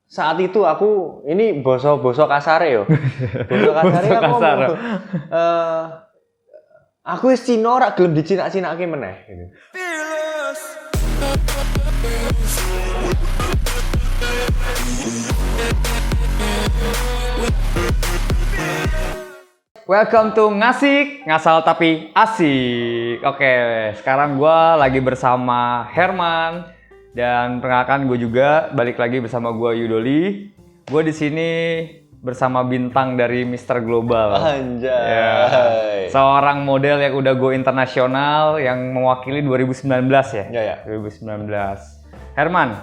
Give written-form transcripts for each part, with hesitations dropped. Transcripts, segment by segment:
saat itu aku ini boso kasare yo. Boso kasare aku ngomong. Aku wis Cina ora gelem dicinak-cinake meneh gitu. Welcome to Ngasik, ngasal tapi asik. Oke, sekarang gue lagi bersama Herman dan perkenalkan gue juga balik lagi bersama gue Yudoli. Gue di sini bersama bintang dari Mr. Global. Anjay. Ya, seorang model yang udah go internasional yang mewakili 2019 ya. Ya, ya. 2019. Herman,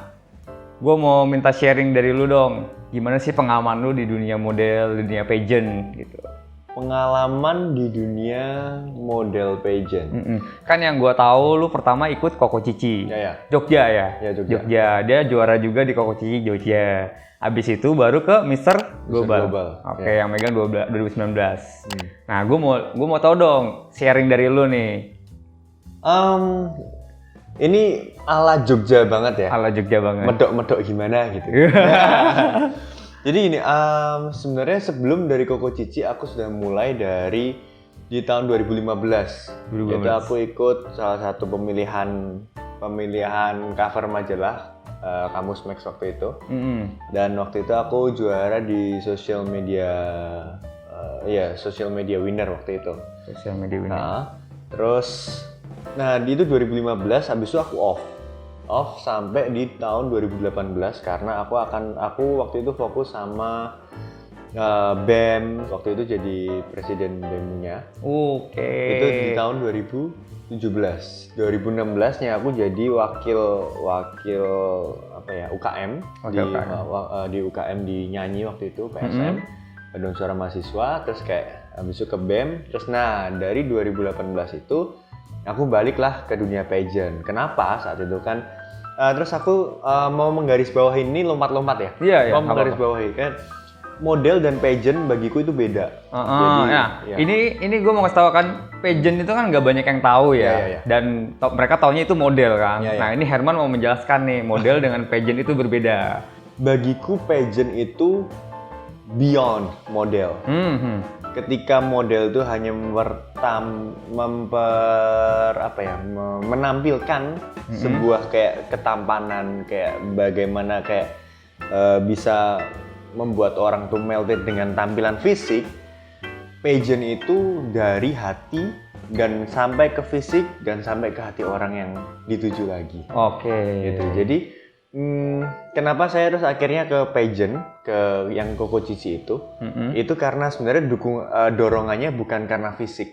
gue mau minta sharing dari lu dong. Gimana sih pengalaman lu di dunia model, di dunia pageant gitu? Pengalaman di dunia model pageant. Kan yang gua tahu lu pertama ikut Koko Cici. Ya, ya. Jogja ya? Ya, Jogja. Dia juara juga di Koko Cici Jogja. Habis itu baru ke Mr. Global. Oke, ya. yang megang 2019. Nah, gua mau tahu dong sharing dari lu nih. Ini ala Jogja banget ya. Ala Jogja banget. Medok-medok gimana gitu. Jadi ini sebenarnya sebelum dari Koko Cici aku sudah mulai dari di tahun 2015. Itu aku ikut salah satu pemilihan cover majalah Kamus Max waktu itu. Dan waktu itu aku juara di social media social media winner waktu itu. Social media winner. Nah di itu 2015 habis itu aku off sampai di tahun 2018 karena aku waktu itu fokus sama BEM, waktu itu jadi presiden BEM-nya. Oke. Itu di tahun 2017. 2016-nya aku jadi wakil UKM di UKM di Nyanyi waktu itu PSM, Paduan Suara Mahasiswa, terus kayak habis itu ke BEM, terus dari 2018 itu aku baliklah ke dunia pageant. Kenapa? Saat itu kan terus aku mau menggarisbawahi ini lompat-lompat ya. Iya, mau menggarisbawahi kan model dan pageant bagiku itu beda. Jadi ini gue mau ngasih tahu kan pageant itu kan nggak banyak yang tahu ya. Dan mereka taunya itu model kan. Nah ini Herman mau menjelaskan nih model dengan pageant itu berbeda. Bagiku pageant itu beyond model. Ketika model itu hanya menampilkan sebuah kayak ketampanan, kayak bagaimana kayak bisa membuat orang tuh melted dengan tampilan fisik. Pageant itu dari hati dan sampai ke fisik dan sampai ke hati orang yang dituju lagi. Oke. Gitu. Jadi kenapa saya terus akhirnya ke pageant, ke yang Koko Cici itu karena sebenarnya dorongannya bukan karena fisik.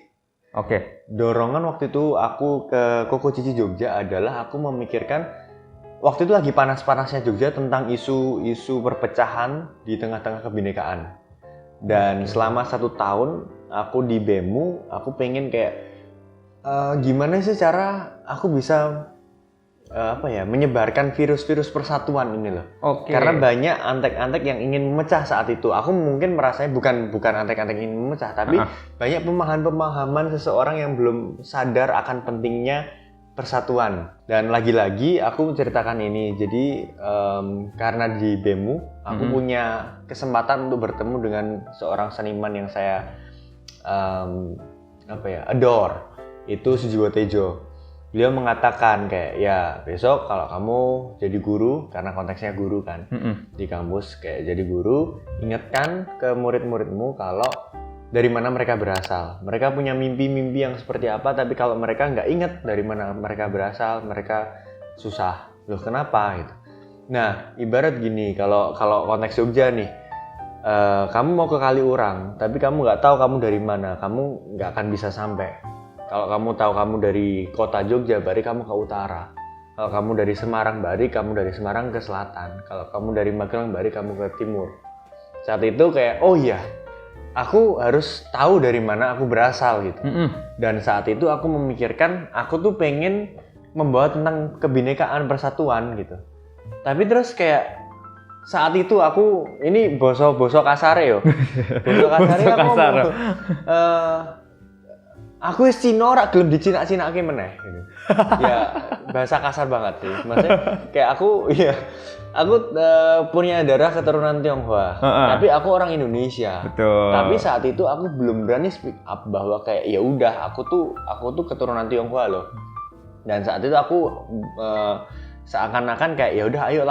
Oke. Dorongan waktu itu aku ke Koko Cici Jogja adalah aku memikirkan waktu itu lagi panas-panasnya Jogja tentang isu perpecahan di tengah-tengah kebinekaan. Dan selama 1 tahun aku di BEMU, aku pengen kayak gimana sih cara aku bisa menyebarkan virus persatuan ini loh. Oke. Karena banyak antek-antek yang ingin memecah saat itu. Aku mungkin merasanya bukan antek-antek ingin memecah, tapi banyak pemahaman seseorang yang belum sadar akan pentingnya persatuan. Dan lagi-lagi aku menceritakan ini. Jadi karena di BEMU aku punya kesempatan untuk bertemu dengan seorang seniman yang saya adore. Itu Sujiwo Tejo. Beliau mengatakan kayak ya besok kalau kamu jadi guru, karena konteksnya guru kan di kampus, kayak jadi guru, ingatkan ke murid-muridmu kalau dari mana mereka berasal. Mereka punya mimpi-mimpi yang seperti apa, tapi kalau mereka nggak ingat dari mana mereka berasal, mereka susah. Loh kenapa gitu? Nah ibarat gini, kalau konteks Jogja nih, kamu mau ke Kaliurang, tapi kamu nggak tahu kamu dari mana, kamu nggak akan bisa sampai. Kalau kamu tahu kamu dari kota Jogja, berarti kamu ke utara. Kalau kamu dari Semarang, berarti kamu dari Semarang ke selatan. Kalau kamu dari Magelang, berarti kamu ke timur. Saat itu kayak, oh iya, aku harus tahu dari mana aku berasal gitu. Dan saat itu aku memikirkan, aku tuh pengen membawa tentang kebinekaan persatuan gitu. Tapi terus kayak saat itu aku ini boso kasare yo. Boso kasare aku aku wis Cina ora gelem dicinak-cinake meneh gitu. Ya bahasa kasar banget sih. Maksudnya kayak aku punya darah keturunan Tionghoa, tapi aku orang Indonesia. Betul. Tapi saat itu aku belum berani speak up bahwa kayak ya udah aku tuh keturunan Tionghoa loh. Dan saat itu aku seakan-akan kayak ya udah ayo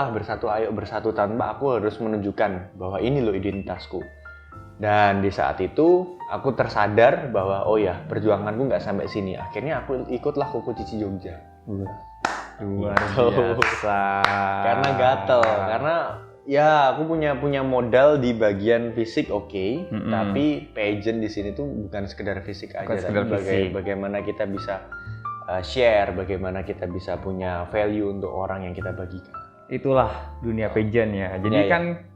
bersatu tanpa aku harus menunjukkan bahwa ini loh identitasku. Dan di saat itu aku tersadar bahwa oh ya perjuanganku nggak sampai sini. Akhirnya aku ikutlah Koko Cici Jogja. Luar biasa. Karena gatel, karena ya aku punya modal di bagian fisik oke, tapi pageant di sini tuh bukan sekedar fisik aja, tapi bagaimana kita bisa share, bagaimana kita bisa punya value untuk orang yang kita bagikan. Itulah dunia pageant ya. Jadi kan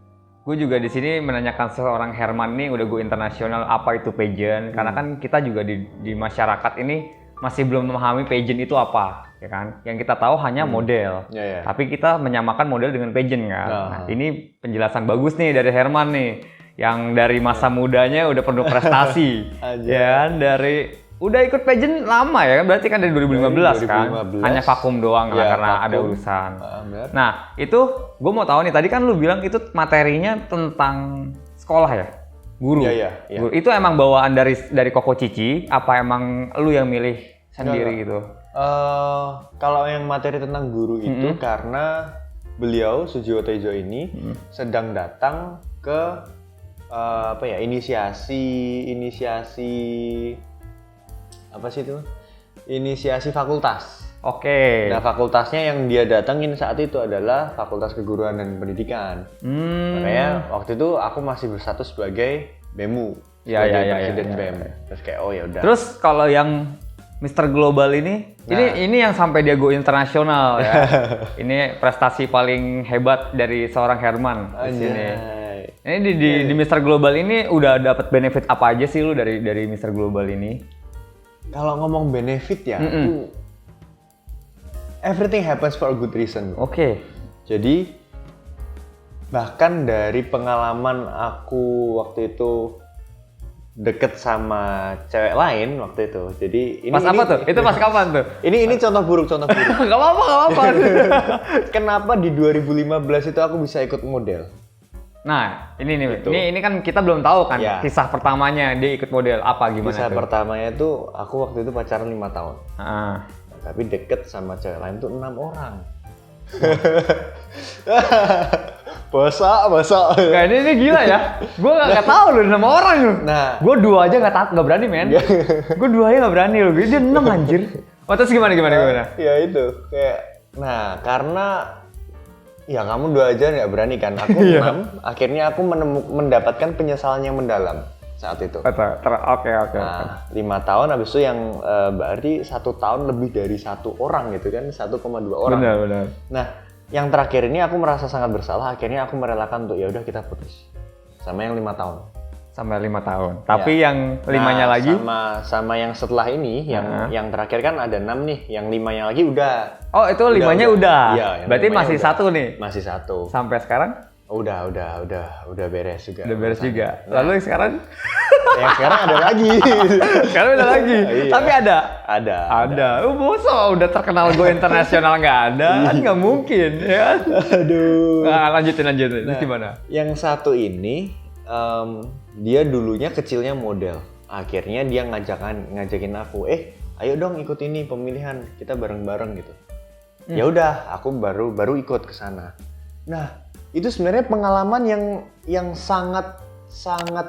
gue juga di sini menanyakan seorang Herman nih, udah go internasional, apa itu pageant? Karena kan kita juga di masyarakat ini masih belum memahami pageant itu apa, ya kan? Yang kita tahu hanya model, tapi kita menyamakan model dengan pageant kan. Nah, ini penjelasan bagus nih dari Herman nih, yang dari masa mudanya udah penuh prestasi, ya kan? Udah ikut pageant lama ya kan? Berarti kan dari 2015 kan? Hanya vakum doang lah karena ada urusan. Nah, itu gue mau tahu nih, tadi kan lu bilang itu materinya tentang sekolah ya? Guru? Iya. Guru. Itu emang bawaan dari Koko Cici? Apa emang lu yang milih sendiri gitu? Kalau yang materi tentang guru itu karena beliau, Sujiwo Tejo ini sedang datang ke inisiasi fakultas. Oke. Nah, fakultasnya yang dia datengin saat itu adalah Fakultas Keguruan dan Pendidikan. Makanya waktu itu aku masih bersatu sebagai BEMU, presiden BEM. Terus kayak oh ya udah. Terus kalau yang Mr. Global ini yang sampai dia go internasional ya. Ini prestasi paling hebat dari seorang Herman di sini. Ini di Mr. Global ini udah dapat benefit apa aja sih lu dari Mr. Global ini? Kalau ngomong benefit ya, everything happens for a good reason. Oke. Jadi bahkan dari pengalaman aku waktu itu deket sama cewek lain waktu itu. Jadi apa tuh? Itu pas kapan tuh? Ini contoh buruk. Gak apa-apa. Kenapa di 2015 itu aku bisa ikut model? Nah, ini kan kita belum tahu kan kisah pertamanya dia ikut model apa gimana kisah tuh? Pertamanya tuh aku waktu itu pacaran 5 tahun. Nah, tapi deket sama cewek lain tuh 6 orang. Bosok. Nah, ini gila ya. Gue gak tahu loh 6 orang loh. Nah, gue 2 aja gak berani men. Gue 2 aja gak berani loh. Dia 6 anjir. Terus gimana? Ya itu kayak, nah karena ya kamu 2 aja nggak berani kan, aku 6. Akhirnya aku mendapatkan penyesalan yang mendalam saat itu. Oke. Nah, 5 tahun habis itu yang berarti 1 tahun lebih dari 1 orang gitu kan, 1,2 orang. Benar. Nah, yang terakhir ini aku merasa sangat bersalah. Akhirnya aku merelakan untuk ya udah kita putus sama yang 5 tahun. Sampai 5 tahun. Tapi yang 5-nya lagi sama yang setelah ini, yang terakhir kan ada 6 nih, yang 5-nya lagi udah. Oh, itu 5-nya udah. Iya, berarti masih udah. 1 nih. Masih 1. Sampai sekarang? Udah beres juga. Udah beres juga. Nah, lalu yang sekarang? Yang sekarang ada lagi. Sekarang ada lagi. Iya. Tapi ada. Ada. Masa udah terkenal go internasional nggak ada? Kan nggak mungkin, ya. Aduh. Nah, lanjutin. Terus gimana? Yang satu ini dia dulunya kecilnya model. Akhirnya dia ngajakin aku, ayo dong ikut ini pemilihan, kita bareng-bareng gitu. Ya udah, aku baru ikut ke sana. Nah, itu sebenarnya pengalaman yang sangat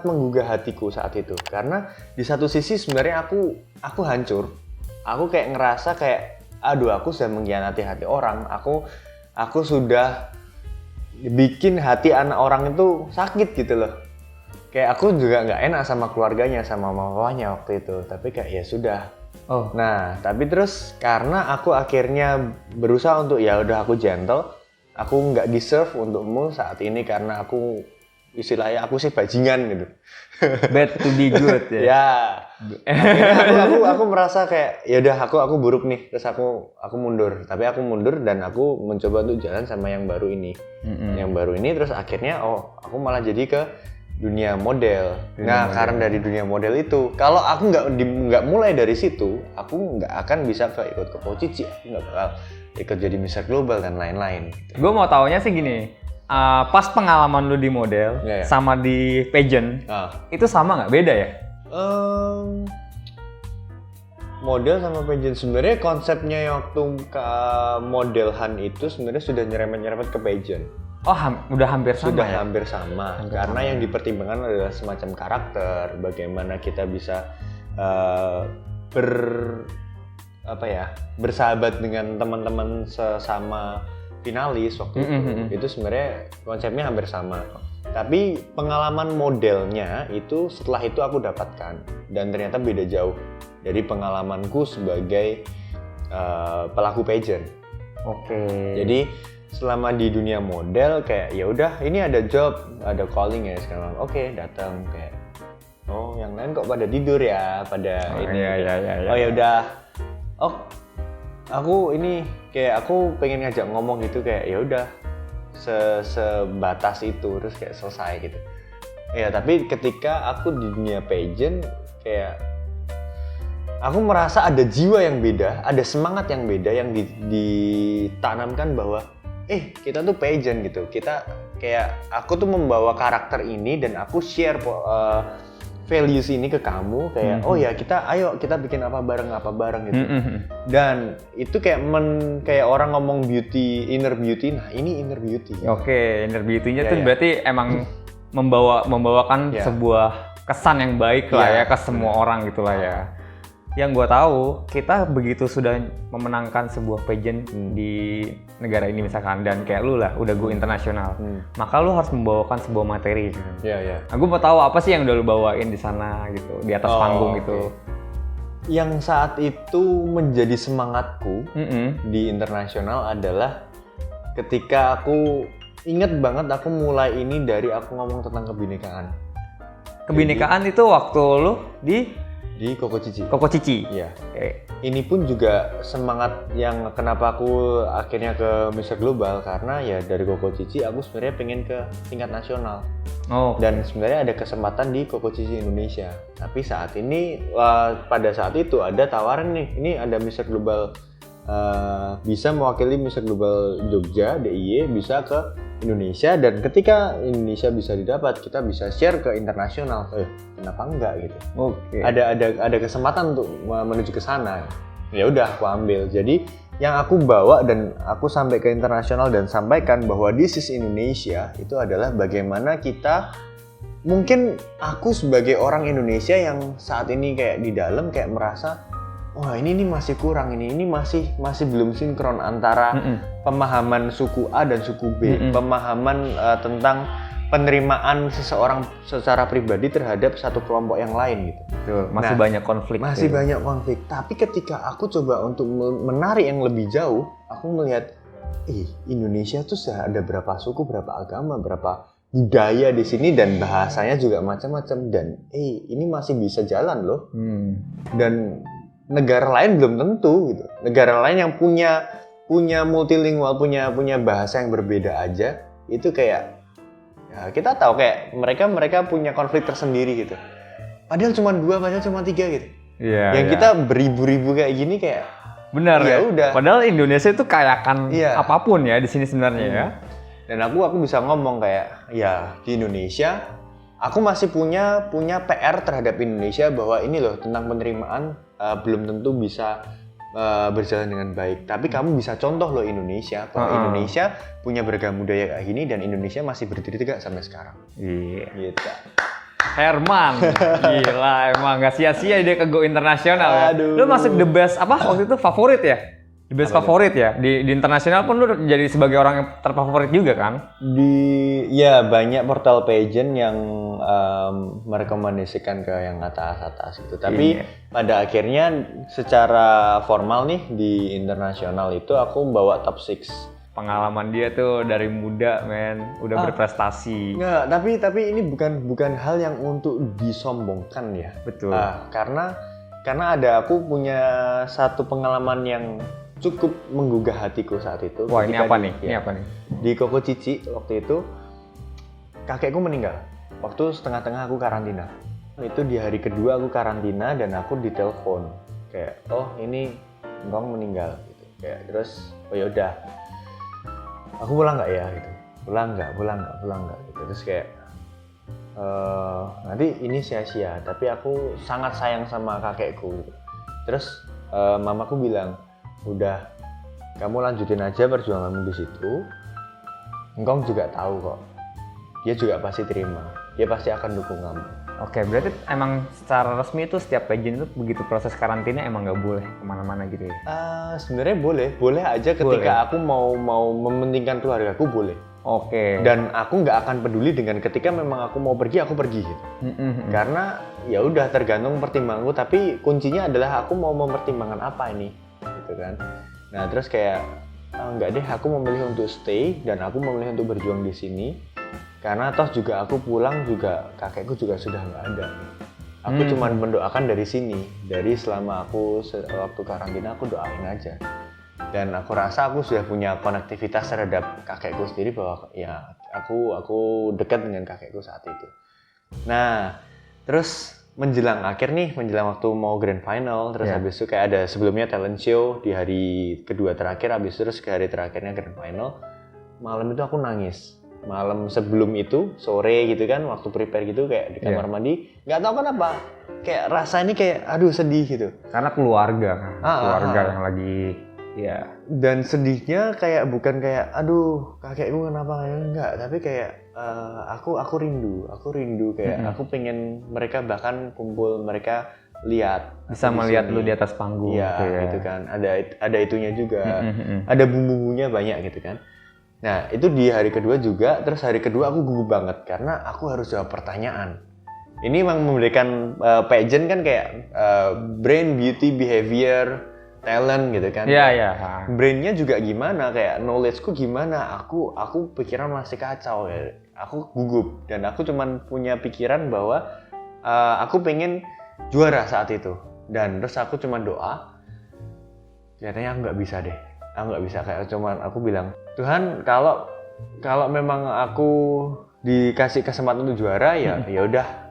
menggugah hatiku saat itu. Karena di satu sisi sebenarnya aku hancur. Aku kayak ngerasa kayak, aduh aku sudah mengkhianati hati orang. Aku sudah bikin hati anak orang itu sakit gitu loh. Kayak aku juga nggak enak sama keluarganya, sama mamanya waktu itu. Tapi kayak ya sudah. Oh. Nah, tapi terus karena aku akhirnya berusaha untuk ya udah aku gentle, aku nggak deserve untukmu saat ini karena aku istilahnya aku sih bajingan gitu. Bad to be good ya. Ya. Akhirnya aku merasa kayak ya udah aku buruk nih, terus aku mundur. Tapi aku mundur dan aku mencoba untuk jalan sama yang baru ini. Yang baru ini terus akhirnya aku malah jadi ke dunia model. Karena dari dunia model itu, kalau aku nggak mulai dari situ, aku nggak akan bisa ikut ke Cici, aku nggak bakal ikut jadi Mr. Global dan lain-lain. Gue mau taunya sih gini, pas pengalaman lu di model sama di pageant, itu sama nggak? Beda ya? Model sama pageant sebenarnya konsepnya waktu ke modelhan itu sebenarnya sudah nyerempet ke pageant. Oh, udah hampir sama. Sudah hampir sama. Karena yang dipertimbangkan adalah semacam karakter, bagaimana kita bisa bersahabat dengan teman-teman sesama finalis waktu itu. Itu sebenarnya konsepnya hampir sama. Tapi pengalaman modelnya itu setelah itu aku dapatkan dan ternyata beda jauh dari pengalamanku sebagai pelaku pageant. Oke. Jadi selama di dunia model kayak ya udah ini ada job, ada calling ya sekarang. Oke, datang kayak oh yang lain kok pada tidur ya, pada ini. Iya. Oh ya udah. Oh, aku ini kayak aku pengen ngajak ngomong gitu kayak ya udah sebatas itu terus kayak selesai gitu. Ya, tapi ketika aku di dunia pageant kayak aku merasa ada jiwa yang beda, ada semangat yang beda yang ditanamkan bahwa kita tuh pageant gitu. Kita kayak aku tuh membawa karakter ini dan aku share values ini ke kamu kayak oh ya ayo kita bikin apa bareng gitu. Dan itu kayak orang ngomong inner beauty. Nah, ini inner beauty. Oke, inner beauty-nya tuh berarti emang membawakan sebuah kesan yang baik lah ya ke semua orang gitu lah ya. Yang gue tahu, kita begitu sudah memenangkan sebuah pageant di negara ini misalkan, dan kayak lu lah, udah go internasional, maka lu harus membawakan sebuah materi. Iya. Nah, gue mau tahu apa sih yang udah lu bawain di sana gitu, di atas panggung gitu. Yang saat itu menjadi semangatku di internasional adalah ketika aku inget banget aku mulai ini dari aku ngomong tentang kebinekaan. Kebinekaan itu waktu lu di Koko Cici. Koko Cici. Iya. Ini pun juga semangat yang kenapa aku akhirnya ke Mr. Global karena ya dari Koko Cici aku sebenarnya pengen ke tingkat nasional. Dan sebenarnya ada kesempatan di Koko Cici Indonesia. Tapi saat ini pada saat itu ada tawaran nih, ini ada Mr. Global bisa mewakili Mr. Global Jogja DIY bisa ke Indonesia, dan ketika Indonesia bisa didapat kita bisa share ke internasional. Kenapa enggak gitu? Oke. Ada kesempatan untuk menuju ke sana. Ya udah aku ambil. Jadi yang aku bawa dan aku sampai ke internasional dan sampaikan bahwa this is Indonesia itu adalah bagaimana kita, mungkin aku sebagai orang Indonesia yang saat ini kayak di dalam kayak merasa wah ini masih kurang, ini masih belum sinkron antara pemahaman suku A dan suku B, pemahaman tentang penerimaan seseorang secara pribadi terhadap satu kelompok yang lain gitu. Masih banyak konflik. Banyak konflik. Tapi ketika aku coba untuk menarik yang lebih jauh, aku melihat Indonesia tuh ada berapa suku, berapa agama, berapa budaya di sini dan bahasanya juga macam-macam, dan ini masih bisa jalan loh. Dan negara lain belum tentu gitu. Negara lain yang punya multilingual, punya bahasa yang berbeda aja, itu kayak ya kita tahu kayak mereka punya konflik tersendiri gitu. Padahal cuma 2, padahal cuma 3 gitu. Yang kita beribu-ribu kayak gini kayak benar ya. Udah. Padahal Indonesia itu kayakan apapun ya di sini sebenarnya ya. Dan aku bisa ngomong kayak ya di Indonesia aku masih punya PR terhadap Indonesia bahwa ini loh tentang penerimaan belum tentu bisa berjalan dengan baik. Tapi kamu bisa contoh loh Indonesia, kalau Indonesia punya beragam budaya kayak gini dan Indonesia masih berdiri tegak sampai sekarang. Iya. Gitu. Herman, gila emang gak sia-sia dia ke go internasional ya. Lu masuk the best waktu itu favorit ya? The best favorit ya? Di internasional pun lu jadi sebagai orang yang terfavorit juga kan? Banyak portal pageant yang merekomendasikan ke yang atas gitu. Tapi pada akhirnya secara formal nih di internasional itu aku membawa top 6. Pengalaman dia tuh dari muda udah berprestasi. Nggak, tapi ini bukan hal yang untuk disombongkan ya. Betul. Karena aku punya satu pengalaman yang cukup menggugah hatiku saat itu. Wah, ini apa nih? Ini apa nih? Di Koko Cici waktu itu kakekku meninggal. waktu setengah-tengah aku karantina. Itu di hari kedua aku karantina dan aku ditelepon kayak, oh ini Ngkong meninggal gitu. Kayak terus, oh yaudah, aku pulang nggak ya gitu, pulang nggak gitu. Terus kayak nanti ini sia-sia, tapi aku sangat sayang sama kakekku gitu. Terus mamaku bilang, udah kamu lanjutin aja perjuanganmu di situ, Ngkong juga tahu kok, dia juga pasti terima, dia pasti akan dukung kamu. Oke, berarti emang secara resmi itu setiap pageant itu begitu proses karantina emang nggak boleh kemana-mana gitu ya? Sebenarnya boleh aja ketika aku mau mementingkan keluargaku boleh. Oke. Dan aku nggak akan peduli dengan ketika memang aku mau pergi, aku pergi gitu. Karena ya udah tergantung pertimbanganku, tapi kuncinya adalah aku mau mempertimbangkan apa ini, gitu kan. Nah terus kayak nggak deh, aku memilih untuk stay dan aku memilih untuk berjuang di sini. Karena toh juga aku pulang juga kakekku juga sudah nggak ada. Aku cuma mendoakan dari sini, dari selama aku waktu karantina aku doain aja. Dan aku rasa aku sudah punya konektivitas terhadap kakekku sendiri bahwa ya aku dekat dengan kakekku saat itu. Nah, terus menjelang akhir nih, menjelang waktu mau grand final, terus habis itu kayak ada sebelumnya talent show di hari kedua terakhir, habis itu terus ke hari terakhirnya grand final. Malam itu aku nangis. Malam sebelum itu, sore gitu kan, waktu prepare gitu kayak di kamar mandi, nggak tahu kenapa, kayak rasa ini kayak aduh sedih gitu. Karena keluarga kan, keluarga yang lagi Dan sedihnya kayak bukan kayak aduh kakekku kenapa, enggak, tapi kayak aku rindu kayak aku pengen mereka bahkan kumpul, mereka lihat bisa melihat lu di atas panggung gitu kan, ada itunya juga, ada bumbu-bumbunya banyak gitu kan. Nah itu di hari kedua juga, terus hari kedua aku gugup banget karena aku harus jawab pertanyaan. Ini memang memberikan pageant kan kayak brain, beauty, behavior, talent gitu kan. Iya. Brainnya juga gimana, kayak knowledge-ku gimana, aku pikiran masih kacau ya. Aku gugup dan aku cuman punya pikiran bahwa aku pengen juara saat itu. Dan terus aku cuman doa, kelihatannya aku nggak bisa deh. Aku nggak bisa, kayak cuman aku bilang, Tuhan kalau memang aku dikasih kesempatan untuk juara ya udah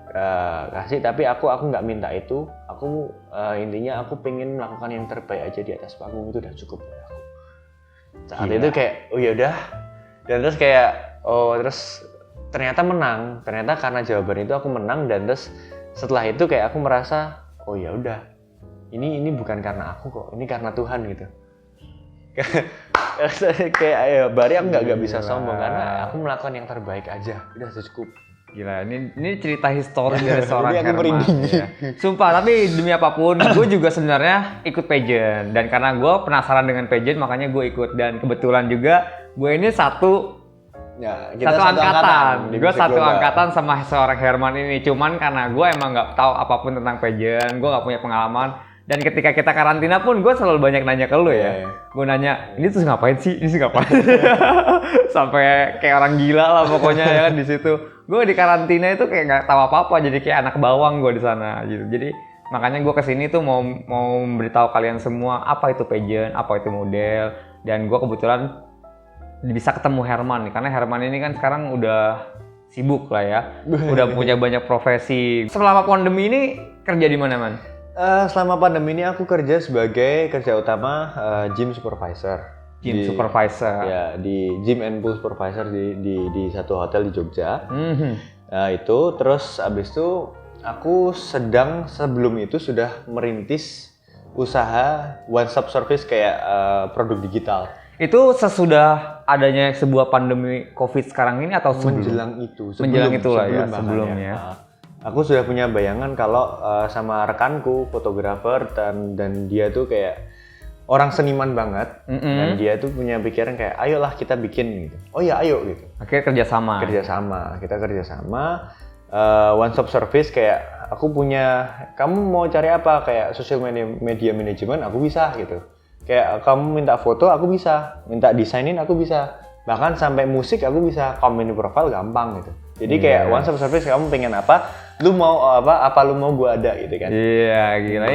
kasih, tapi aku nggak minta itu. Aku intinya aku pengen melakukan yang terbaik aja di atas panggung, itu udah cukup buat aku. Saat itu kayak oh ya udah, dan terus kayak terus ternyata menang. Ternyata karena jawaban itu aku menang, dan terus setelah itu kayak aku merasa oh ya udah, ini bukan karena aku kok, ini karena Tuhan gitu. Kayak ya Bari aku nggak bisa sombong karena aku melakukan yang terbaik aja, udah cukup. Gila, ini cerita histori dari seorang Herman ya. Sumpah, tapi demi apapun gue juga sebenarnya ikut pageant, dan karena gue penasaran dengan pageant makanya gue ikut, dan kebetulan juga gue ini satu angkatan. Gue satu angkatan sama seorang Herman ini, cuman karena gue emang nggak tahu apapun tentang pageant, gue nggak punya pengalaman. Dan ketika kita karantina pun gue selalu banyak nanya ke lu ya. Gue nanya, ini tuh ngapain sih? Ini sih ngapain? Sampai kayak orang gila lah pokoknya ya kan di situ. Gue di karantina itu kayak nggak tahu apa-apa, jadi kayak anak bawang gue di sana gitu. Jadi makanya gue kesini tuh mau memberitahu kalian semua apa itu pageant, apa itu model. Dan gue kebetulan bisa ketemu Herman nih, karena Herman ini kan sekarang udah sibuk lah ya. Udah punya banyak profesi. Selama pandemi ini kerja di mana, Man? Selama pandemi ini aku kerja sebagai kerja utama gym supervisor. Supervisor. Ya, di gym and pool supervisor di satu hotel di Jogja. Nah, itu terus abis itu aku sebelum itu sudah merintis usaha one stop service kayak produk digital. Itu sesudah adanya sebuah pandemi COVID sekarang ini atau menjelang itu? Sebelumnya. Aku sudah punya bayangan kalau sama rekanku fotografer dan dia tuh kayak orang seniman banget, dan dia tuh punya pikiran kayak ayolah kita bikin gitu. Oh ya ayo gitu. Akhirnya kita kerjasama one stop service, kayak aku punya, kamu mau cari apa, kayak social media management aku bisa gitu. Kayak kamu minta foto aku bisa, minta desainin aku bisa, bahkan sampai musik aku bisa, community profile gampang gitu. Jadi kayak one stop service, kamu pengen apa, lu mau apa lu mau gua ada gitu kan. Iya, gila.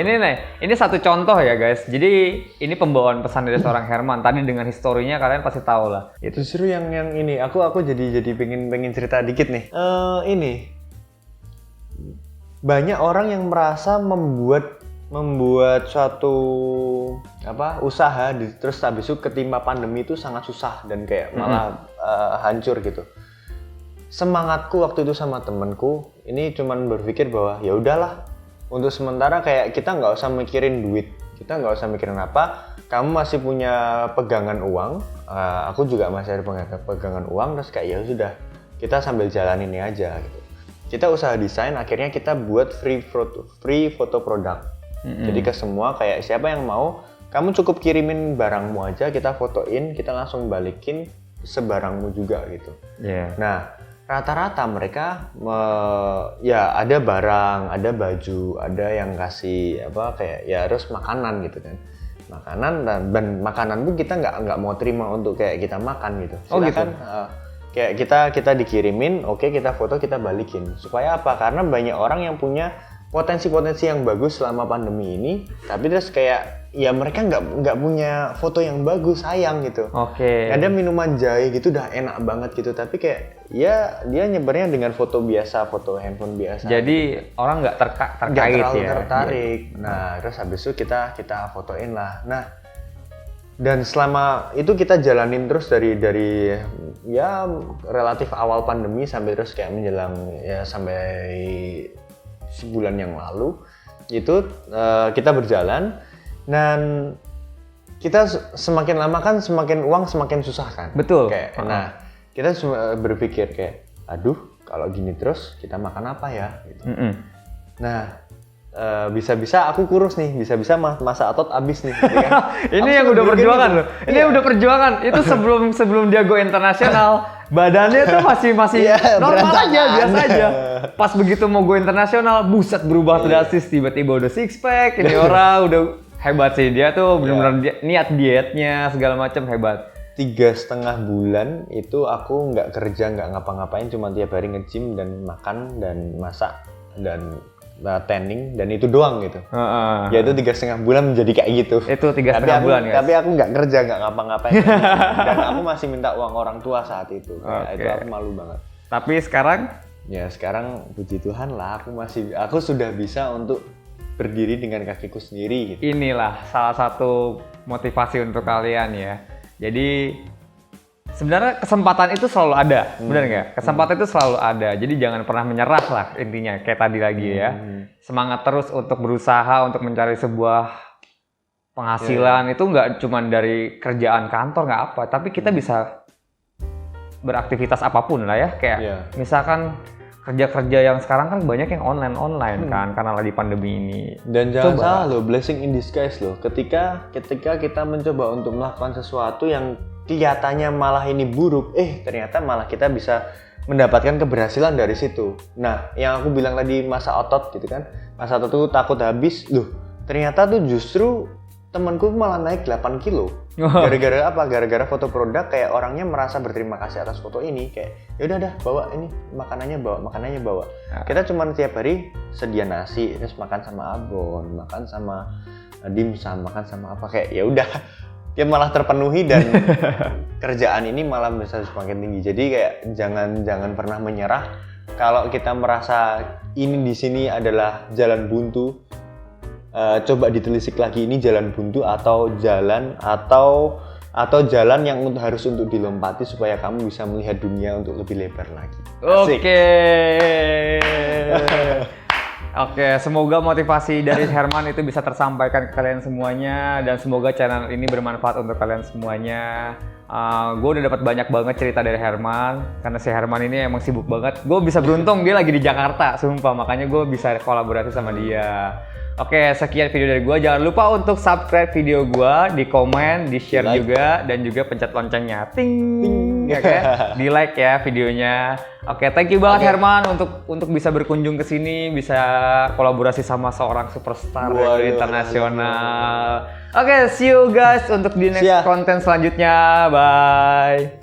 Ini satu contoh ya guys. Jadi ini pembawaan pesan dari seorang Herman. Tadi dengan historinya kalian pasti tahu lah. Itu seru yang ini. Aku jadi pengen cerita dikit nih. Ini banyak orang yang merasa membuat suatu usaha terus habis itu ketimpa pandemi itu sangat susah dan kayak malah hancur gitu. Semangatku waktu itu sama temenku ini cuman berpikir bahwa ya udahlah, untuk sementara kayak kita nggak usah mikirin duit, kita nggak usah mikirin apa, kamu masih punya pegangan uang, aku juga masih ada pegangan uang, terus kayak ya sudah, kita sambil jalan ini aja gitu. Kita usaha desain, akhirnya kita buat free photo produk. Jadi ke semua kayak siapa yang mau, kamu cukup kirimin barangmu aja, kita fotoin, kita langsung balikin sebarangmu juga gitu. Nah, rata-rata mereka ya ada barang, ada baju, ada yang kasih kayak ya harus makanan gitu kan. Makanan dan makanan pun kita nggak mau terima untuk kayak kita makan gitu. Silakan, kayak kita dikirimin, oke, kita foto, kita balikin. Supaya apa? Karena banyak orang yang punya potensi-potensi yang bagus selama pandemi ini, tapi terus kayak ya mereka nggak punya foto yang bagus, sayang gitu. Ada minuman jahe gitu udah enak banget gitu, tapi kayak ya dia nyebarnya dengan foto biasa, foto handphone biasa. Jadi gitu. Orang nggak tertarik. Nah, terus habis itu kita fotoin lah. Nah, dan selama itu kita jalanin terus dari ya relatif awal pandemi sampai terus kayak menjelang ya sampai sebulan yang lalu itu kita berjalan. Dan kita semakin lama kan semakin uang semakin susah kan. Betul. Nah, kita berpikir kayak, aduh kalau gini terus kita makan apa ya? Gitu. Nah, bisa-bisa aku kurus nih, bisa-bisa masa otot habis nih. Gitu kan? Ini yang udah perjuangan loh. Ini udah perjuangan. Itu sebelum dia go internasional, badannya tuh masih normal aja, biasa aja. Pas begitu mau go internasional, buset berubah drastis, tiba-tiba udah six pack. Ini orang udah hebat sih, dia tuh benar-benar niat dietnya segala macam hebat. 3,5 bulan itu aku nggak kerja, nggak ngapa-ngapain, cuma tiap hari nge-gym dan makan dan masak dan tanning dan itu doang gitu. Ya itu 3,5 bulan menjadi kayak gitu. Itu 3,5 bulan guys. Tapi aku nggak kerja, nggak ngapa-ngapain. Dan aku masih minta uang orang tua saat itu. Itu aku malu banget. Tapi sekarang? Ya sekarang puji Tuhan lah, aku sudah bisa untuk berdiri dengan kakiku sendiri gitu. Inilah salah satu motivasi untuk kalian ya. Jadi sebenarnya kesempatan itu selalu ada, benar nggak? Kesempatan itu selalu ada. Jadi jangan pernah menyerah lah intinya. Kayak tadi lagi ya. Semangat terus untuk berusaha untuk mencari sebuah penghasilan. Itu nggak cuma dari kerjaan kantor nggak apa, tapi kita bisa beraktivitas apapun lah ya. Kayak misalkan kerja-kerja yang sekarang kan banyak yang online kan karena lagi pandemi ini. Dan jangan salah loh, blessing in disguise loh. Ketika kita mencoba untuk melakukan sesuatu yang kelihatannya malah ini buruk, ternyata malah kita bisa mendapatkan keberhasilan dari situ. Nah, yang aku bilang tadi masa otot gitu kan, masa otot tuh takut habis, ternyata tuh justru temanku malah naik 8 kilo. Gara-gara apa? Gara-gara foto produk, kayak orangnya merasa berterima kasih atas foto ini, kayak ya udah dah bawa ini makanannya bawa. Kita cuma tiap hari sedia nasi, terus makan sama abon, makan sama dimsum, makan sama apa, kayak ya udah dia malah terpenuhi dan kerjaan ini malah bisa semakin tinggi. Jadi kayak jangan pernah menyerah. Kalau kita merasa ini di sini adalah jalan buntu, coba ditelisik lagi, ini jalan buntu atau jalan yang harus untuk dilompati supaya kamu bisa melihat dunia untuk lebih lebar lagi. Oke, semoga motivasi dari Herman itu bisa tersampaikan ke kalian semuanya dan semoga channel ini bermanfaat untuk kalian semuanya. Gue udah dapat banyak banget cerita dari Herman karena si Herman ini emang sibuk banget. Gue bisa beruntung dia lagi di Jakarta, sumpah, makanya gue bisa kolaborasi sama dia. Oke, sekian video dari gue. Jangan lupa untuk subscribe video gue, di komen, di share juga, dan juga pencet loncengnya. Ting! Di like ya videonya. Oke, thank you banget Herman untuk bisa berkunjung ke sini, bisa kolaborasi sama seorang superstar internasional. Oke, see you guys untuk di next konten selanjutnya. Bye!